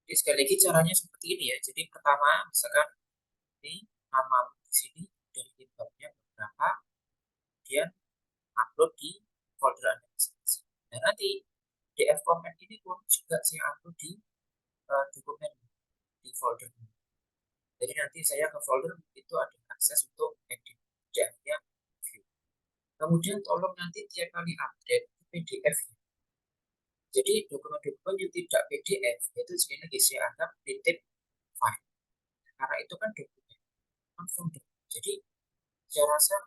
Jadi sekali lagi caranya seperti ini ya. Jadi pertama, misalkan ini nama di sini dari babnya beberapa, kemudian upload di folder Anda masing-masing. Dan nanti PDF comment ini pun juga saya upload di dokumen di folder. Jadi nanti saya ke folder itu ada akses untuk edit, hanya view. Kemudian tolong nanti tiap kali update PDF. Jadi dokumen-dokumen yang tidak PDF itu sekali lagi saya anggap titip file. Karena itu kan dokumen, kan folder. Jadi saya rasa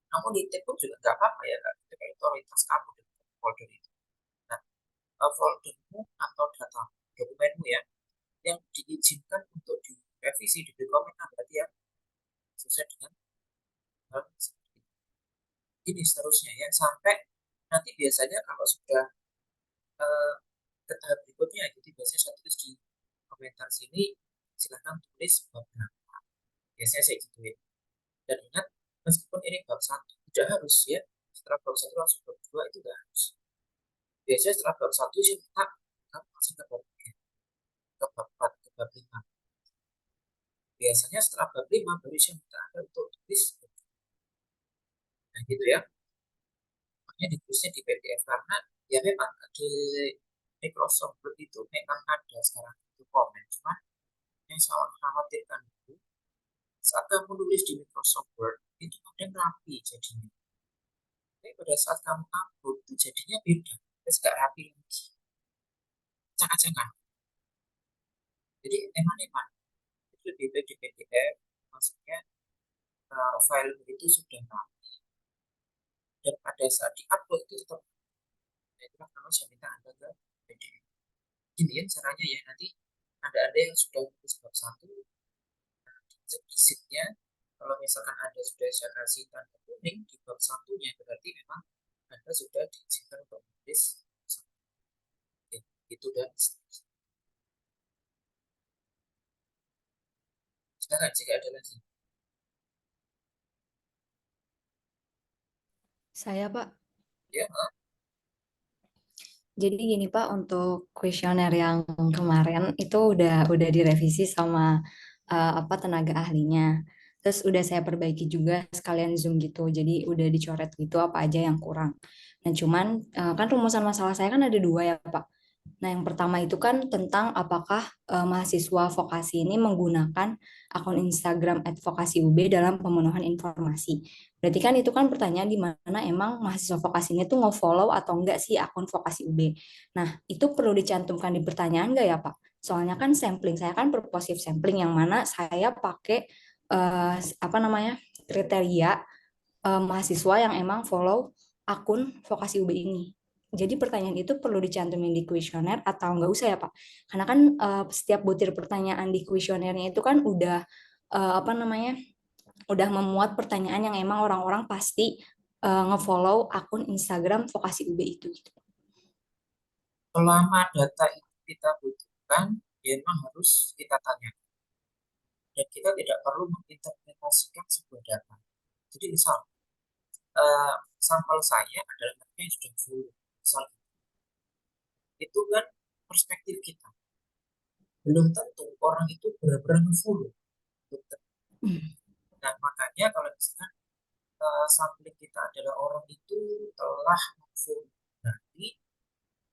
kamu nitip pun juga nggak apa-apa ya, Kak. Itu kayak otoritas kamu di folder itu. Nah, foldermu atau data dokumenmu ya, yang diizinkan untuk direvisi, diberi komentar berarti ya sesuai dengan hal seperti ini seterusnya ya, sampai nanti biasanya kalau sudah eh, ke tahap berikutnya, jadi biasanya saya tulis di komentar sini, silahkan tulis bab berapa. Biasanya saya gituin. Dan ingat, meskipun ini bab 1, tidak harus ya. Setelah bab 1 langsung bab 2 itu tidak harus. Biasanya setelah bab 1 saya minta kamu masih ke bab 3, ke bab 4, ke bab 5. Biasanya setelah bab 5 baru saya minta Anda untuk tulis. Nah gitu ya. Makanya ditulisnya di PDF karena ya memang di Microsoft Word itu memang ada sekarang itu komen. Cuma yang saya khawatirkan itu saat kamu nulis di Microsoft Word itu kadang rapi jadinya. Tapi pada saat kamu upload itu jadinya beda. Terus gak rapi lagi. Cangkat-cangkat. Jadi eman-eman. Itu lebih baik di PDF. Maksudnya file itu sudah rapi. Dan pada saat di-upload itu tetap. Nah, itulah kalau saya minta Anda ke PDF. Gini ya caranya ya. Nanti ada yang sudah tulis bab 1. Cek di sheet-nya. Kalau misalkan Anda sudah saya kasih tanda kuning di bab 1-nya, berarti memang Anda sudah diizinkan untuk menulis. Oke, itu dan silakan jika ada lagi. Saya, Pak. Ya, Jadi gini Pak, untuk kuesioner yang kemarin itu udah direvisi sama apa tenaga ahlinya. Terus udah saya perbaiki juga sekalian Zoom gitu. Jadi udah dicoret gitu apa aja yang kurang. Dan cuman kan rumusan masalah saya kan ada dua ya Pak. Nah, yang pertama itu kan tentang apakah mahasiswa vokasi ini menggunakan akun Instagram @vokasiUB dalam pemenuhan informasi. Berarti kan itu kan pertanyaan di mana emang mahasiswa vokasi ini tuh nge-follow atau enggak sih akun Vokasi UB. Nah, itu perlu dicantumkan di pertanyaan enggak ya, Pak? Soalnya kan sampling saya kan purposive sampling yang mana saya pakai apa namanya? Kriteria mahasiswa yang emang follow akun Vokasi UB ini. Jadi pertanyaan itu perlu dicantumin di kuesioner atau nggak usah ya Pak? Karena kan setiap butir pertanyaan di kuesionernya itu kan udah apa namanya, udah memuat pertanyaan yang emang orang-orang pasti ngefollow akun Instagram Vokasi UB itu. Gitu. selama data itu kita butuhkan, ya memang harus kita tanyakan. Dan kita tidak perlu menginterpretasikan sebuah data. Jadi misal, sampel saya adalah data yang sudah full. Misal, itu kan perspektif kita. Belum tentu orang itu benar-benar full. Nah, makanya kalau misalkan sampling kita adalah orang itu telah full, berarti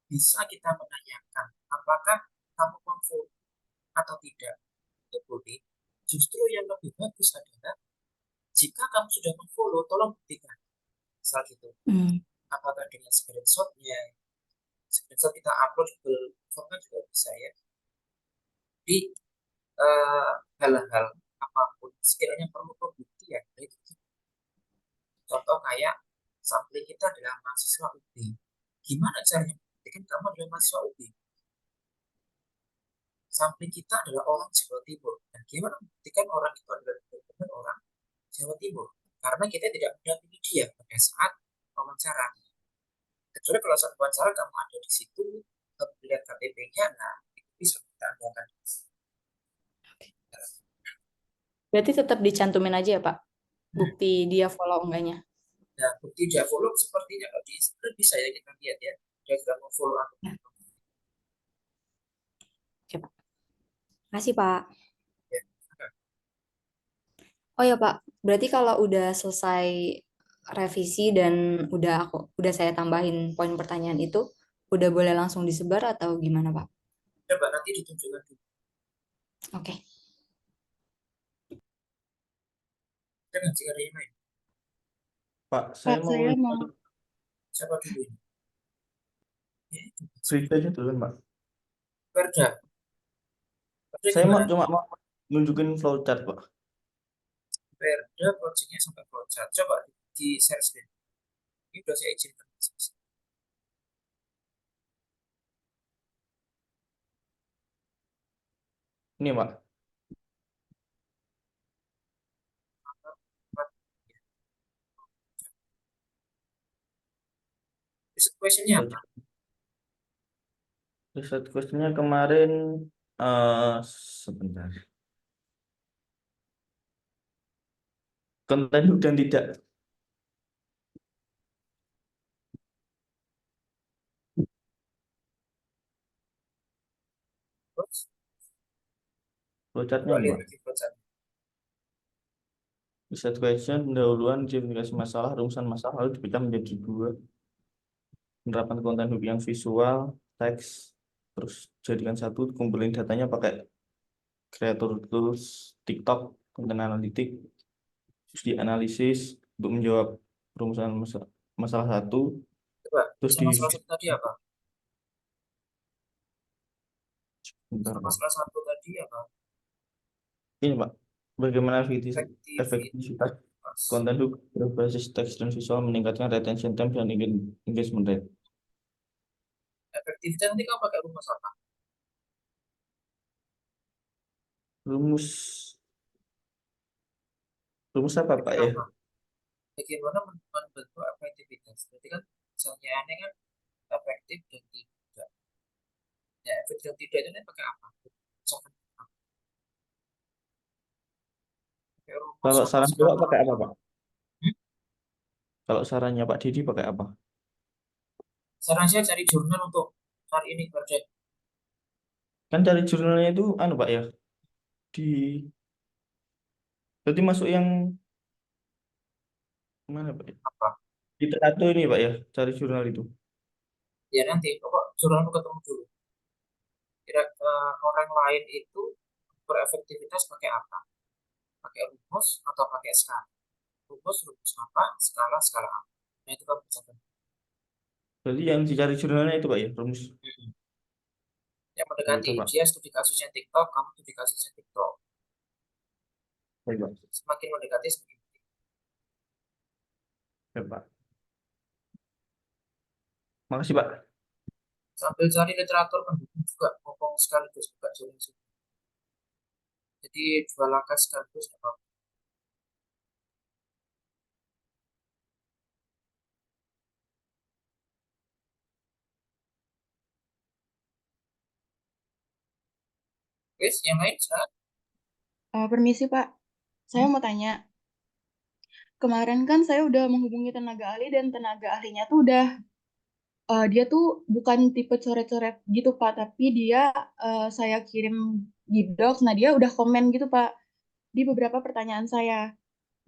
bisa kita menanyakan apakah kamu full atau tidak. Itu boleh. Justru yang lebih bagus adalah jika kamu sudah follow, tolong buktikan. Misal gitu. Hmm. Apakah dengan screenshotnya, screenshot kita upload ke form kan juga bisa ya. Jadi hal-hal apapun sekiranya perlu pembuktian, itu contoh kayak sampling kita adalah mahasiswa UB. Gimana caranya membuktikan kamu adalah mahasiswa UB? Sampling kita adalah orang Jawa Timur. Dan gimana membuktikan orang itu adalah benar-benar orang Jawa Timur? Karena kita tidak mendampingi dia pada saat wawancara. Kecuali kalau saat wawancara kamu ada di situ, kamu lihat KTP-nya, nah itu bisa kita andalkan. Berarti tetap dicantumin aja ya Pak, Hmm. bukti dia follow enggaknya. Nah, bukti dia follow sepertinya kalau di Instagram bisa ya kita lihat ya, dia sudah follow aku. Ya. Kasih, Pak. Ya, silakan. Oh ya, Pak. Berarti kalau udah selesai revisi dan udah saya tambahin poin pertanyaan itu, udah boleh langsung disebar atau gimana, Pak? Coba nanti ditunjukkan dulu. Oke. Jangan jika ada yang lain. Pak, saya Pak, mau saya mau Siapa dulu ini? Ya, itu. beritanya dulu, Pak. Perda. Perda Saya gimana? cuma mau nunjukin flowchart, Pak. Perda projectnya sampai flowchart. Coba di share screen. Ini udah saya izinkan. Ini, Pak. Riset questionnya apa? Riset questionnya kemarin eh sebentar. Konten dan tidak. Terus, Flowchartnya coba ini, lihat Pak. lagi flowchart. Riset question, pendahuluan, identifikasi masalah, rumusan masalah, lalu dipecah menjadi dua. Penerapan konten hook yang visual, teks, terus jadikan satu, kumpulin datanya pakai creator tools, TikTok, konten analitik, terus dianalisis untuk menjawab rumusan masalah satu, Coba, terus sama salah satu tadi apa? bentar, Sama Pak. salah satu tadi apa? Ini, Pak, bagaimana efektivitas Efektivitas. konten hook berbasis teks dan visual meningkatkan retention time dan engagement rate. Efektivitas nanti kamu pakai rumus apa? Rumus rumus apa, Pak, Pakai ya? apa? Bagaimana membentuk efektivitas? Berarti kan misalnya ini kan efektif dan tidak. Ya, efektif dan tidak itu pakai apa? Misalkan pakai rumus Kalau atau saran Bapak skala pakai apa, atau Pak? Kalau sarannya Pak Didi pakai apa? saran saya cari jurnal untuk cari ini project Kan dari jurnalnya itu anu, Pak, ya. Di Berarti masuk yang mana, Pak, ya? apa? Di Terato ini, Pak, ya, cari jurnal itu. Ya nanti pokok jurnal ketemu dulu. Kira orang lain itu berefektivitas pakai apa? Pakai rumus atau pakai skala? Rumus apa? Skala apa? Nah itu kan bisa. Jadi yang dicari jurnalnya itu, Pak, ya, rumus. Yang Ya mendekati udah, Pak. dia studi kasusnya TikTok, kamu studi kasusnya TikTok. Baik, Pak. Semakin mendekati semakin baik. Ya, Pak. Makasih, Pak. Sambil cari literatur pendukung juga, ngomong sekaligus juga jurnal. Jadi dua langkah sekaligus nggak apa-apa. Oke, yang lain saat permisi Pak. Saya mau tanya. Kemarin kan saya udah menghubungi tenaga ahli dan tenaga ahlinya tuh udah dia tuh bukan tipe coret-coret gitu Pak, tapi dia saya kirim di docs. Nah dia udah komen gitu Pak di beberapa pertanyaan saya.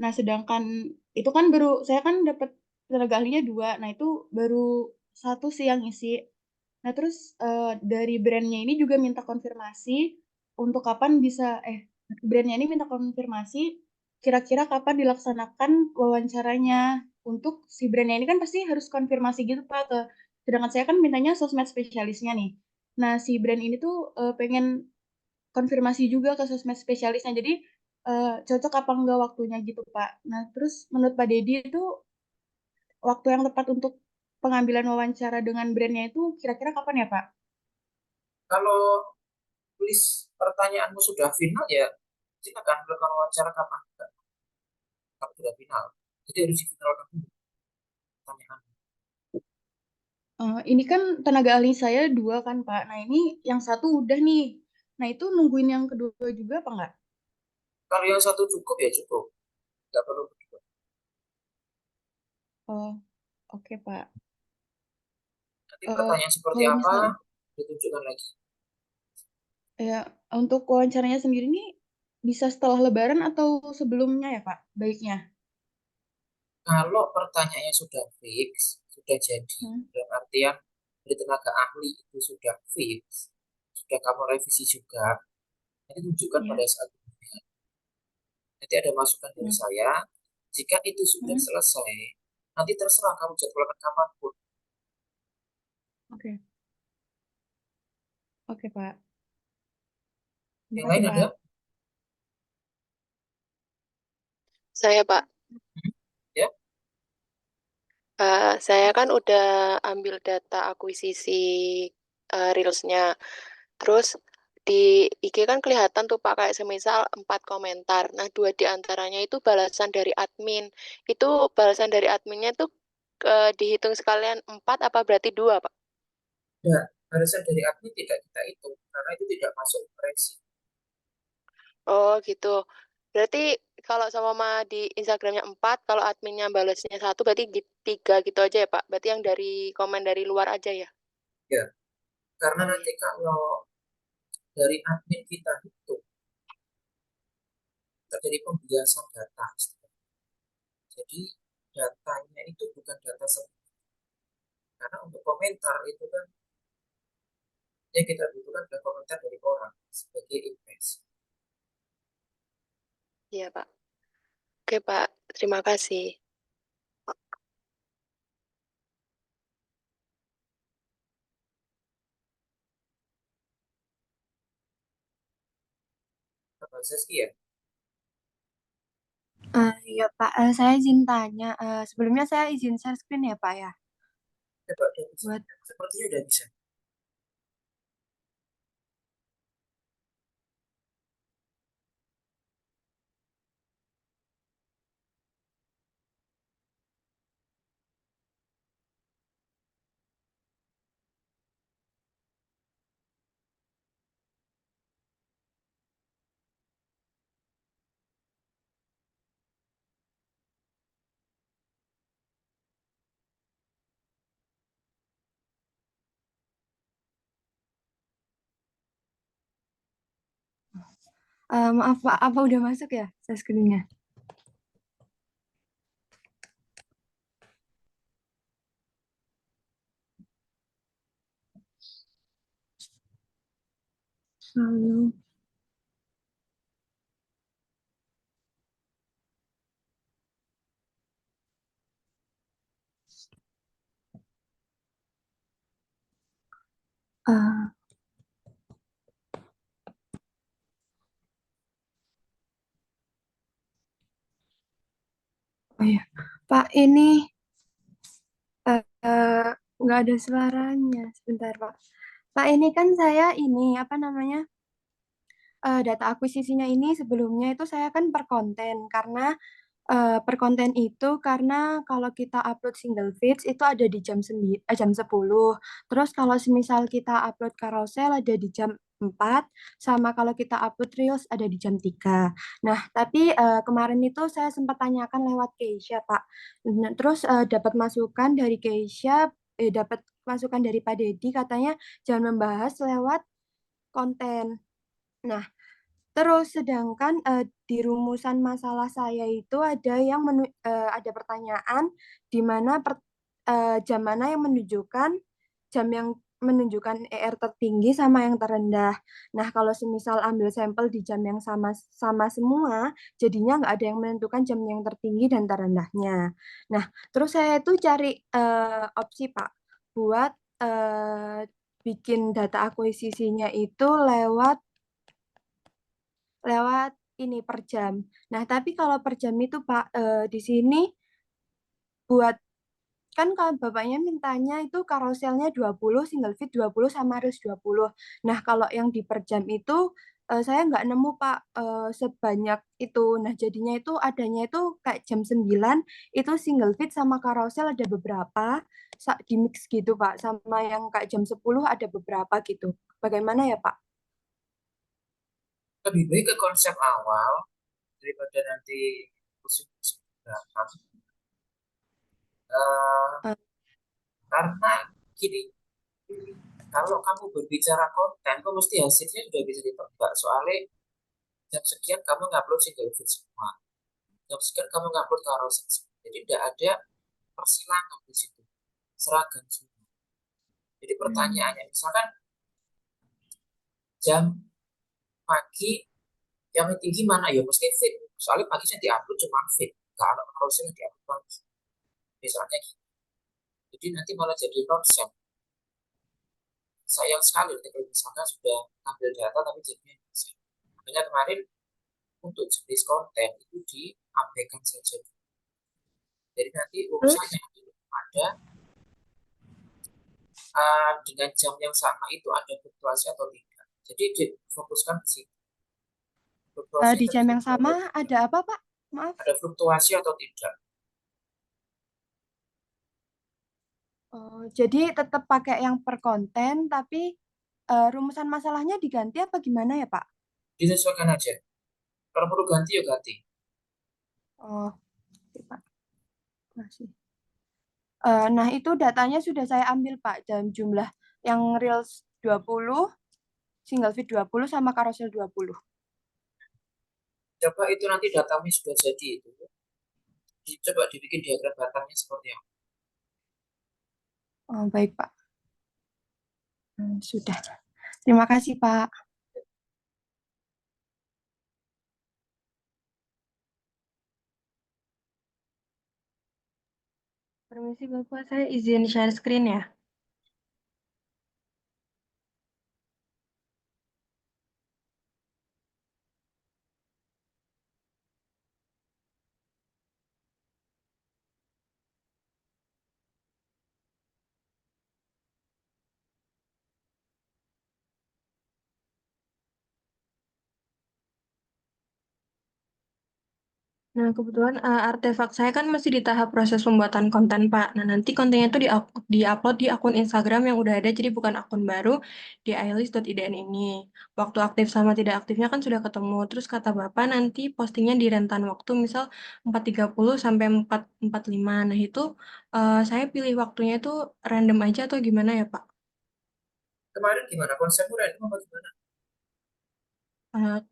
Nah sedangkan itu kan baru saya kan dapat tenaga ahlinya dua. Nah itu baru satu sih yang isi. Nah, terus dari brandnya ini juga minta konfirmasi untuk kapan bisa, brandnya ini minta konfirmasi kira-kira kapan dilaksanakan wawancaranya. Untuk si brandnya ini kan pasti harus konfirmasi gitu Pak ke, sedangkan saya kan mintanya sosmed spesialisnya nih. Nah, si brand ini tuh pengen konfirmasi juga ke sosmed spesialisnya. Jadi cocok apa enggak waktunya gitu Pak. Nah, terus menurut Pak Dedi itu waktu yang tepat untuk pengambilan wawancara dengan brandnya itu kira-kira kapan ya Pak? kalau tulis pertanyaanmu sudah final ya silakan melakukan wawancara kapan enggak. Kalau sudah final, jadi harus difinalkan dulu pertanyaan. Ini kan tenaga ahli saya dua kan Pak. Nah ini yang satu udah nih. Nah itu nungguin yang kedua juga apa enggak? Kalau yang satu cukup ya cukup, nggak perlu berdua. Oh, oke Pak. Nanti Eh, pertanyaan seperti kalau apa misal, ditunjukkan lagi. Ya, untuk wawancaranya sendiri nih bisa setelah Lebaran atau sebelumnya ya, Pak? Baiknya. Kalau pertanyaannya sudah fix, sudah jadi, Hmm. dalam artian dari tenaga ahli itu sudah fix, sudah kamu revisi juga, nanti tunjukkan pada Ya. saat pemilihan. Nanti ada masukan dari Hmm. saya. Jika itu sudah Hmm. selesai, nanti terserah kamu jadwalkan kapanpun. Oke. Oke, Pak. Terima Yang kasih, lain ada? Pak. Saya, Pak, Ya, saya kan udah ambil data akuisisi Reels-nya. Terus di IG kan kelihatan tuh Pak, kayak semisal 4 komentar. Nah, 2 di antaranya itu balasan dari admin. Itu balasan dari adminnya tuh dihitung sekalian 4 apa berarti 2, Pak? ada. Balasan dari admin tidak kita hitung, karena itu tidak masuk impresi. Oh, gitu. Berarti kalau sama di Instagramnya 4, kalau adminnya balasnya 1, berarti 3 gitu aja ya, Pak? Berarti yang dari komen dari luar aja ya? Ya, karena Oh, nanti iya. kalau dari admin kita hitung, terjadi pembiasan data. Jadi datanya itu bukan data sebenarnya. Karena untuk komentar itu kan yang kita butuhkan adalah komentar dari orang sebagai impresi. Iya, Pak. Oke, Pak. Terima kasih. Apa Zaski ya? Iya Pak, saya izin tanya. Sebelumnya saya izin share screen ya Pak ya. Coba udah bisa. Buat Sepertinya udah bisa. maaf Pak, apa udah masuk ya share screen-nya? Lalu, eh, oh ya Pak, ini nggak ada suaranya. Sebentar Pak. Pak, ini kan saya ini apa namanya? Data akuisisinya ini sebelumnya itu saya kan per konten karena per konten itu karena kalau kita upload single feeds itu ada di jam 10. Terus kalau semisal kita upload carousel ada di jam 4, sama kalau kita upload reels ada di jam 3. Nah, tapi kemarin itu saya sempat tanyakan lewat Keisha, Pak. Nah, terus dapat masukan dari Keisha, dapat masukan dari Pak Dedi katanya jangan membahas lewat konten. Nah, terus sedangkan di rumusan masalah saya itu ada yang ada pertanyaan di mana jam mana yang menunjukkan jam yang menunjukkan ER tertinggi sama yang terendah. Nah, kalau semisal ambil sampel di jam yang sama semua, jadinya nggak ada yang menentukan jam yang tertinggi dan terendahnya. Nah, terus saya itu cari opsi Pak buat bikin data akuisisinya itu lewat ini per jam. Nah, tapi kalau per jam itu Pak, di sini buat kan kalau bapaknya mintanya itu karuselnya 20, single feed 20 sama reels 20. Nah, kalau yang di per jam itu saya nggak nemu Pak sebanyak itu. Nah, jadinya itu adanya itu kayak jam 9 itu single feed sama carousel ada beberapa di mix gitu Pak. Sama yang kayak jam 10 ada beberapa gitu. Bagaimana ya Pak? Lebih baik ke konsep awal daripada nanti pusing-pusing di belakang. Eh, Eh, karena gini, Kalau kamu berbicara konten, kamu mesti hasilnya sudah bisa ditebak. Soalnya jam sekian kamu ngupload single feed semua. Jam sekian kamu ngupload carousel semua. Jadi tidak ada persilangan di situ. Seragam semua. Jadi pertanyaannya, misalkan jam pagi yang tinggi mana? Ya mesti feed. Soalnya pagi saya diupload cuma feed. Kalau carousel yang diupload pagi. Misalnya gitu. Jadi nanti malah jadi nonsense. Sayang sekali kalau misalkan sudah ambil data tapi jadinya nonsense. Makanya kemarin untuk jenis konten itu diabaikan saja. Jadi nanti Terus, urusannya ada dengan jam yang sama itu ada fluktuasi atau tidak. Jadi difokuskan di situ. Fluktuasi di jam yang atau sama tidak. ada apa, Pak? Maaf. Ada fluktuasi atau tidak. Oh, jadi tetap pakai yang per konten, tapi rumusan masalahnya diganti apa gimana ya, Pak? Disesuaikan aja. Kalau perlu ganti ya ganti. Oh, oke, Pak. Masih. Nah, itu datanya sudah saya ambil, Pak, dalam jumlah yang Reels 20, single feed 20, sama carousel 20. Coba itu nanti datanya sudah jadi itu. Coba dibikin diagram batangnya seperti apa. Oh, baik, Pak. Sudah. Terima kasih, Pak. Permisi, Bapak. Saya izin share screen ya. Nah, kebetulan artefak saya kan masih di tahap proses pembuatan konten, Pak. Nah, nanti kontennya itu di-upload di akun Instagram yang udah ada, jadi bukan akun baru di ailis.idn ini. Waktu aktif sama tidak aktifnya kan sudah ketemu. Terus kata Bapak nanti postingnya di rentan waktu, misal 4.30 sampai 4.45. Nah, itu saya pilih waktunya itu random aja atau gimana ya, Pak? Kemarin gimana? Konsepmu random apa gimana?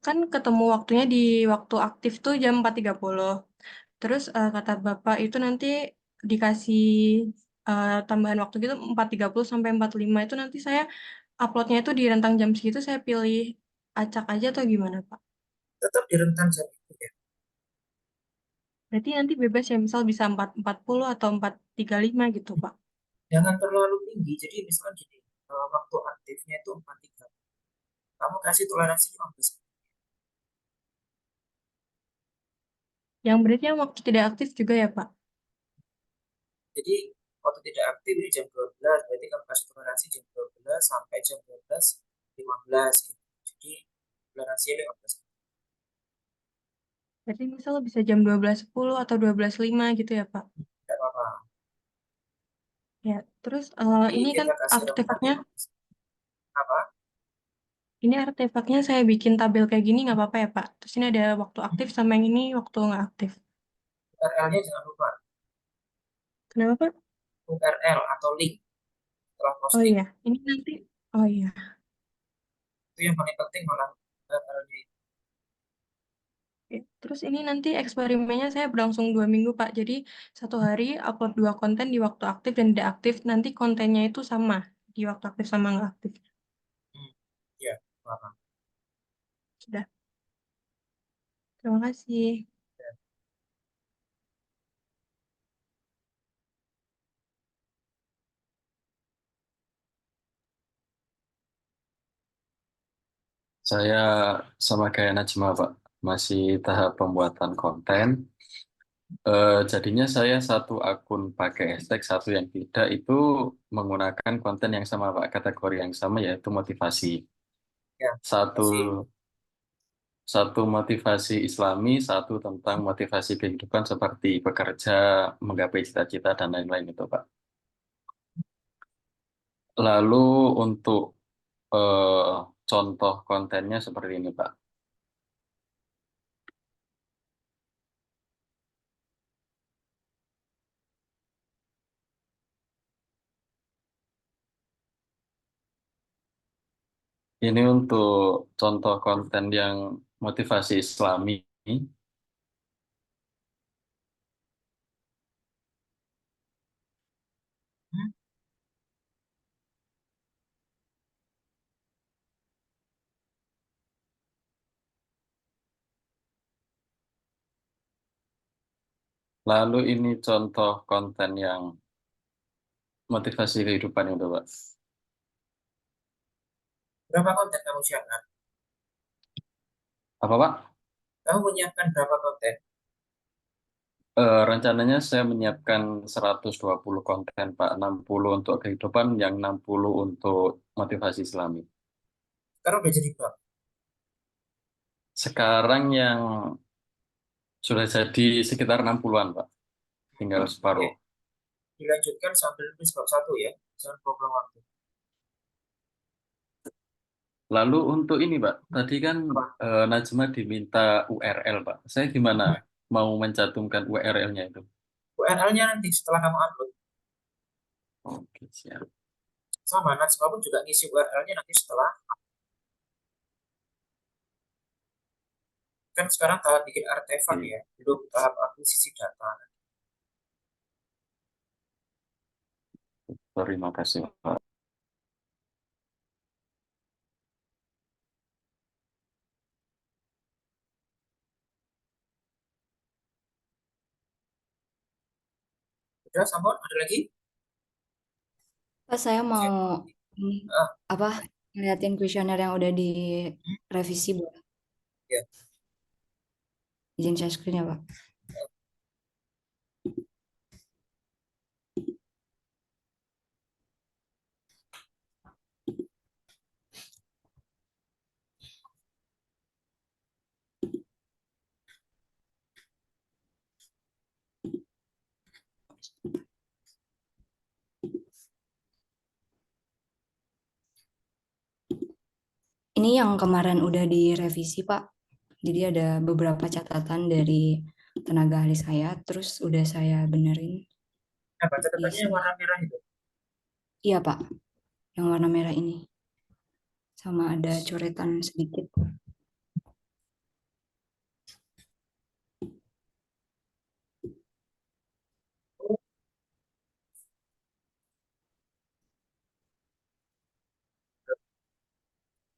Kan ketemu waktunya di waktu aktif tuh jam 4.30. Terus kata Bapak itu nanti dikasih tambahan waktu gitu 4.30 sampai 45 itu nanti saya uploadnya itu di rentang jam segitu saya pilih acak aja atau gimana, Pak? Tetap di rentang jam itu ya. Berarti nanti bebas ya misal bisa 4.40 atau 4.35 gitu, Pak. Jangan terlalu tinggi. Jadi misalkan gini, waktu aktifnya itu 4.30. Kamu kasih toleransi 15. Yang berarti yang waktu tidak aktif juga ya, Pak? Jadi waktu tidak aktif ini jam 12, berarti kamu kasih toleransi jam 12 sampai jam 12.15 gitu. Jadi toleransinya 15. Berarti misal bisa jam 12.10 atau 12.05 gitu ya, Pak? Tidak apa-apa. Ya, terus Jadi ini kan kita kasih rentang artefaknya 15. Apa? Ini artefaknya saya bikin tabel kayak gini nggak apa-apa ya, Pak? Terus ini ada waktu aktif sama yang ini waktu nggak aktif. URL-nya jangan lupa. Kenapa, Pak? URL atau link setelah Oh posting. iya, ini nanti. Oh iya. Itu yang paling penting malah URL-nya. Oke. Terus ini nanti eksperimennya saya berlangsung 2 minggu, Pak. Jadi 1 hari upload 2 konten di waktu aktif dan tidak aktif. Nanti kontennya itu sama di waktu aktif sama nggak aktif. Ya, apa? Sudah. Terima kasih. Saya sama kayak Najma, Pak. Masih tahap pembuatan konten. Jadinya saya satu akun pakai hashtag, satu yang tidak itu menggunakan konten yang sama, Pak. Kategori yang sama yaitu motivasi. Ya, Satu masih satu motivasi Islami, satu tentang motivasi kehidupan seperti bekerja, menggapai cita-cita dan lain-lain itu, Pak. Lalu untuk eh, contoh kontennya seperti ini, Pak. Ini untuk contoh konten yang motivasi Islami. Hmm? Lalu ini contoh konten yang motivasi kehidupan itu, Pak. Berapa konten kamu siapkan? Apa, Pak? Kamu menyiapkan berapa konten? Rencananya saya menyiapkan 120 konten, Pak. 60 untuk kehidupan, yang 60 untuk motivasi Islami. Sekarang udah jadi berapa? Sekarang yang sudah jadi sekitar 60-an, Pak. Tinggal Oke, separuh. dilanjutkan sambil nulis bab 1 ya. Jangan buang waktu. Lalu untuk ini, Pak, tadi kan Apa? Najma diminta URL, Pak. Saya gimana mau mencantumkan URL-nya itu? URL-nya nanti setelah kamu upload. Oke, siap. Sama, Najma pun juga ngisi URL-nya nanti setelah. Kan sekarang tahap bikin artefak Oke. ya, belum tahap akuisisi data. Terima kasih, Pak. Udah, Sampon, ada lagi? Pak, saya mau ini Ah, apa ngeliatin kuesioner yang udah direvisi, Bu. ya. Izin share screen ya, Pak. Ini yang kemarin udah direvisi, Pak. Jadi ada beberapa catatan dari tenaga ahli saya, terus udah saya benerin Nah, baca di catatannya yang sini. warna merah itu. Iya, Pak. Yang warna merah ini. Sama ada coretan sedikit.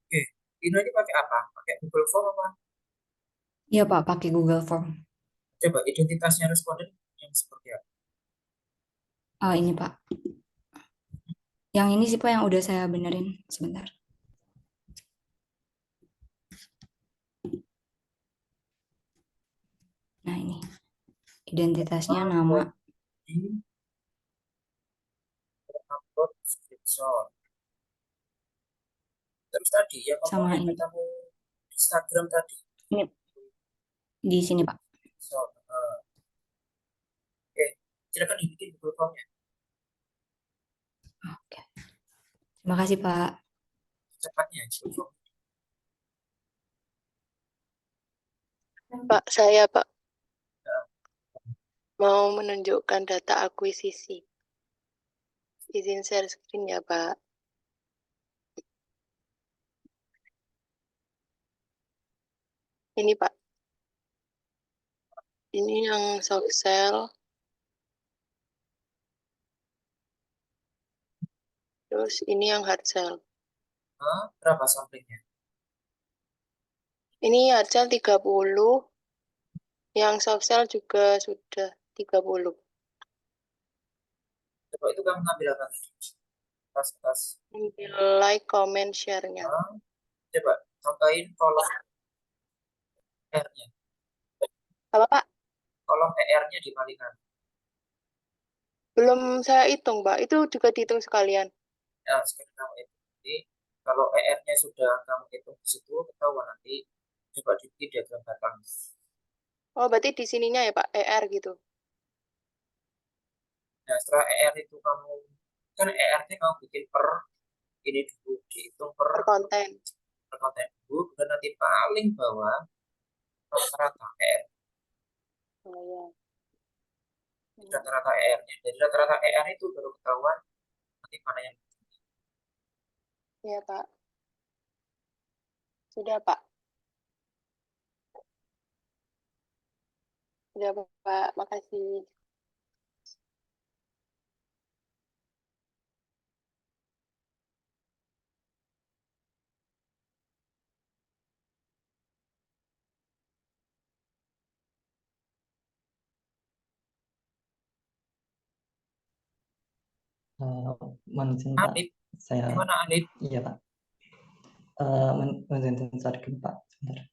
Oke, ini pakai apa? Pakai Google Form apa? Iya, Pak, pakai Google Form. Coba identitasnya responden yang seperti apa? Ah, ini, Pak. Yang ini sih, Pak, yang udah saya benerin. Sebentar. Nah, ini. Identitasnya nama. Di upload screenshot. Terus tadi yang Sama ngomong yang ini. katamu Instagram tadi. Ini di sini, Pak. So, oke, silakan dibikin Google Form-nya. Oke. Terima kasih, Pak. Cepatnya Google Form. Pak, saya Pak mau menunjukkan data akuisisi. Izin share screen ya, Pak. Ini, Pak. Ini yang soft shell. Terus ini yang hard shell. Berapa samplingnya? Ini hard shell 30. Yang soft shell juga sudah 30. Coba itu kamu ngambil apa tadi? Tas. Ambil like, comment, share-nya. Coba tambahin kolom R-nya. Apa, Pak? Kolom ER-nya dikalikan. Belum saya hitung, Pak. Itu juga dihitung sekalian. Nah, sekarang kamu hitung. Jadi, kalau ER-nya sudah kamu hitung di situ, ketahuan nanti. Coba dibikin diagram batang. Oh, berarti di sininya ya, Pak, ER gitu. Nah, setelah ER itu kamu, kan ER-nya kamu bikin per ini dulu, dihitung per Per konten. konten dulu, dan nanti paling bawah rata-rata ER. Oh, ya. Rata-rata ER-nya. Jadi rata-rata ER itu baru ketahuan nanti mana yang Iya, Pak. Sudah, Pak. Sudah, Pak. Makasih. Mention Pak, Alif, saya gimana Alif? iya Pak. Mention sorry Pak, sebentar.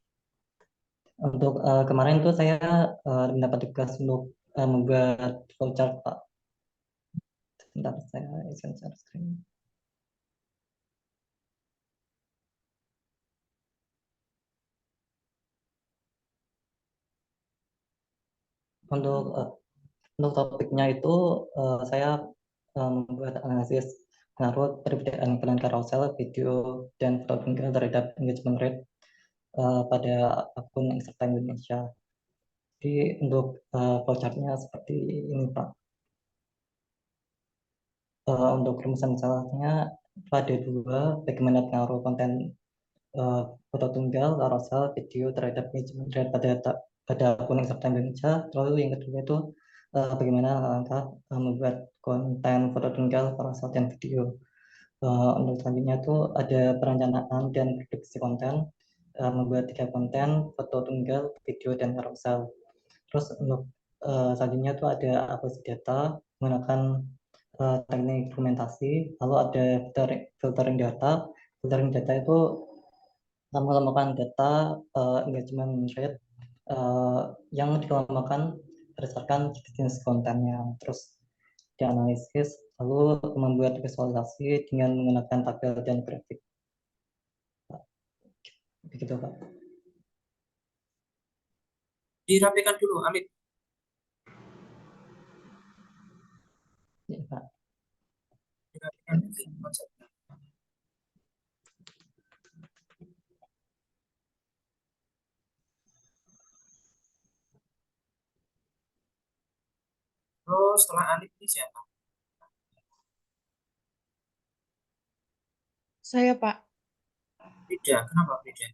Untuk kemarin tuh saya mendapat tugas untuk membuat flowchart Pak. Sebentar saya share screen. Untuk topiknya itu saya membuat analisis pengaruh perbedaan iklan carousel, video, dan foto tunggal terhadap engagement rate pada akun Instagram Indonesia. Jadi untuk flowchartnya seperti ini Pak. Untuk rumusan masalahnya ada dua, bagaimana pengaruh konten foto tunggal, carousel, video terhadap engagement rate pada akun Instagram Indonesia. Lalu yang kedua itu bagaimana langkah membuat konten foto tunggal, carousel, dan video. Untuk selanjutnya itu ada perencanaan dan produksi konten, membuat 3 konten, foto tunggal, video, dan carousel. Terus untuk selanjutnya itu ada akuisisi data menggunakan teknik implementasi, lalu ada filtering data. Filtering data itu mengelompokkan data engagement rate yang dikelompokkan berdasarkan jenis kontennya, terus dianalisis, lalu membuat visualisasi dengan menggunakan tabel dan grafik. Begitu Pak. Dirapikan dulu Alif. Ya, Pak. Dirapikan lagi konsepnya. Terus setelah Alif ini siapa? Saya Pak Frida, kenapa Frida?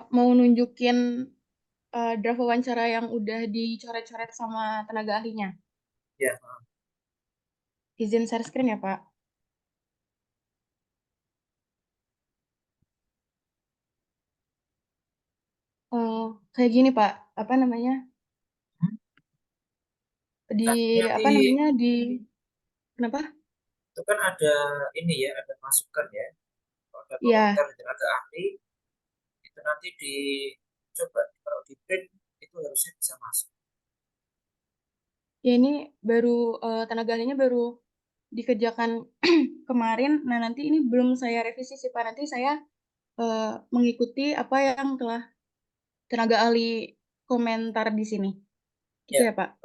mau nunjukin draft wawancara yang udah dicoret-coret sama tenaga ahlinya. Ya, Izin share screen ya Pak. Kayak gini Pak, apa namanya? nanti Apa namanya di kenapa? itu kan ada ini ya, ada masukan ya. Kalau ada Iya, komentar dari tenaga ahli, itu nanti dicoba kalau di print itu harusnya bisa masuk. ya ini baru tenaga ahlinya baru dikerjakan kemarin. Nah, nanti ini belum saya revisi sih Pak. Nanti saya mengikuti apa yang telah tenaga ahli komentar di sini. Gitu Ya, ya Pak.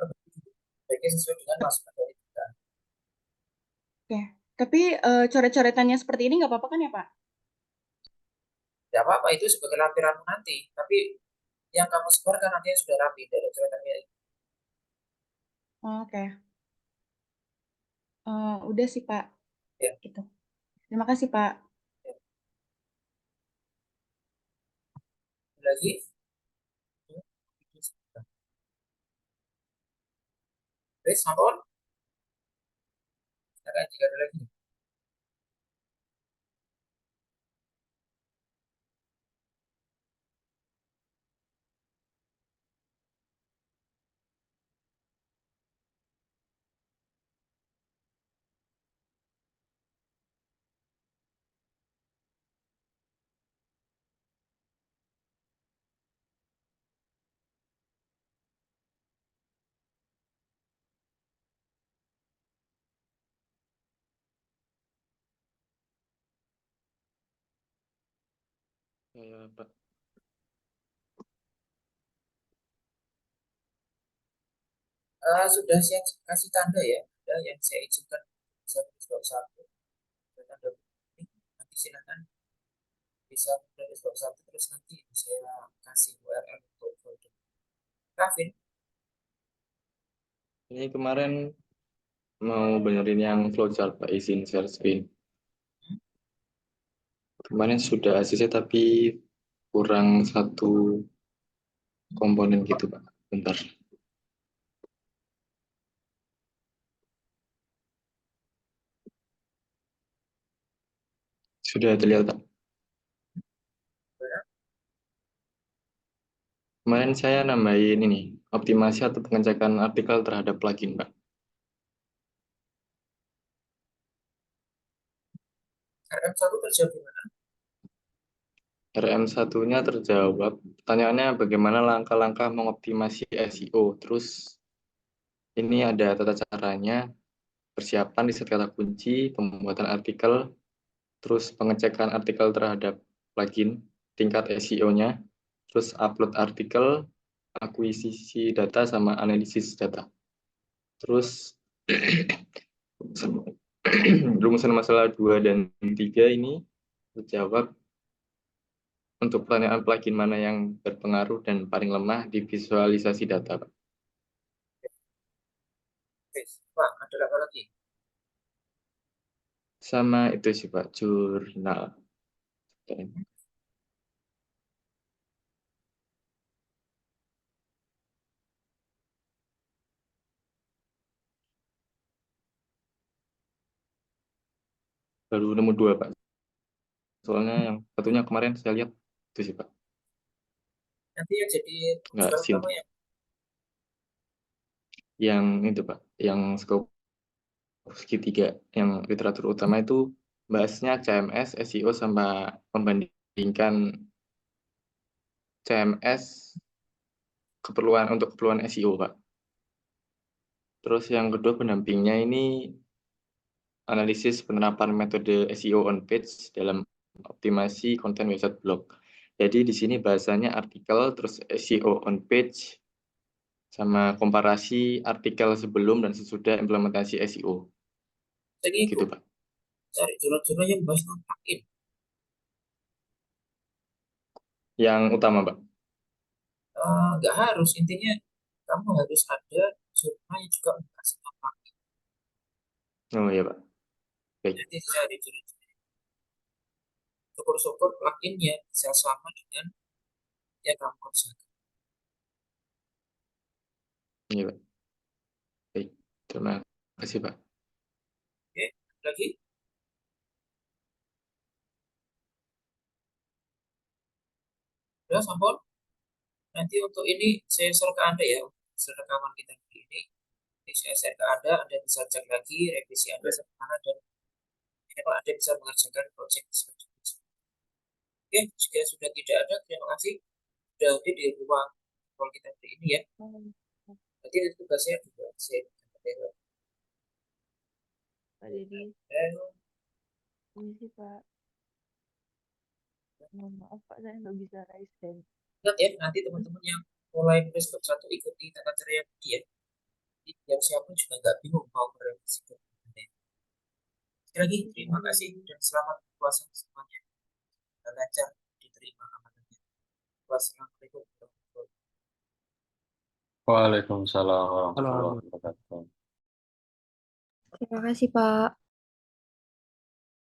baiknya sesuai dengan masukan dari kita. Oke. Tapi coret-coretannya seperti ini nggak apa-apa kan ya Pak? Ya apa-apa itu sebagai lampiranmu nanti, tapi yang kamu sebarkan nanti yang sudah rapi dari coretannya. Oke. Udah sih Pak. Ya, Gitu. Terima kasih Pak. ya. Lagi. Terus, sampun. Silakan jika ada lagi. Pak. Sudah saya kasih tanda ya, ada yang saya izinkan bisa tulis satu. Tanda ini nanti silakan bisa tulis satu terus nanti saya kasih URL untuk folder. Kavin, Ini kemarin mau benerin yang flowchart Pak, izin share screen. Kemarin sudah ACC tapi kurang satu komponen gitu Pak. Bentar. Sudah terlihat Pak. Kemarin saya nambahin ini, optimasi atau pengecekan artikel terhadap plugin Pak. RM1 terjawab gimana? RM1-nya terjawab. Pertanyaannya bagaimana langkah-langkah mengoptimasi SEO. Terus ini ada tata caranya, persiapan riset kata kunci, pembuatan artikel, terus pengecekan artikel terhadap plugin, tingkat SEO-nya, terus upload artikel, akuisisi data, sama analisis data. Terus rumusan masalah 2 dan 3 ini terjawab untuk pertanyaan plugin mana yang berpengaruh dan paling lemah di visualisasi data, Pak. Oke, Pak, ada apa lagi? Sama itu sih Pak, jurnal. Baru nemu 2 Pak. Soalnya yang satunya kemarin saya lihat itu sih Pak. Nanti yang jadi Nggak, tujuan sin. utama Yang itu Pak, yang scope segitiga, yang literatur utama itu bahasnya CMS, SEO, sama membandingkan CMS untuk keperluan SEO Pak. Terus yang kedua pendampingnya ini analisis penerapan metode SEO on page dalam optimasi konten website blog. Jadi di sini bahasanya artikel, terus SEO on page, sama komparasi artikel sebelum dan sesudah implementasi SEO. Jadi Gitu Pak. cari jurnal-jurnal yang bahas tentang plugin. Yang utama Pak. Nggak harus, intinya kamu harus ada jurnal yang juga membahas tentang plugin. Oh iya Pak. Baik. Jadi cari jurnal-jurnal. Syukur-syukur pluginnya bisa sama dengan yang kamu kerjakan. Iya Pak. Baik. Terima kasih Pak. Oke, lagi? Udah, sampel. Nanti untuk ini saya share ke Anda ya, hasil rekaman kita hari ini. Ini saya share ke Anda bisa cek lagi revisi Anda sampai mana dan minimal Anda bisa mengerjakan project selanjutnya. Oke, jika sudah tidak ada, terima kasih sudah hadir di ruang call kita hari ini ya. Nanti tugasnya juga saya Pak Dedi, permisi Pak. Mohon maaf Pak, saya nggak bisa raise hand. ingat ya, nanti teman-teman yang mulai nulis bab 1 ikuti tata cara yang tadi ya. Jadi biar siapapun juga nggak bingung mau merevisi ke mana. Sekali lagi terima kasih dan selamat puasa semuanya. Dan lancar diterima amanahnya. Wassalamualaikum warahmatullahi wabarakatuh. Waalaikumsalam warahmatullahi wabarakatuh. Terima kasih Pak.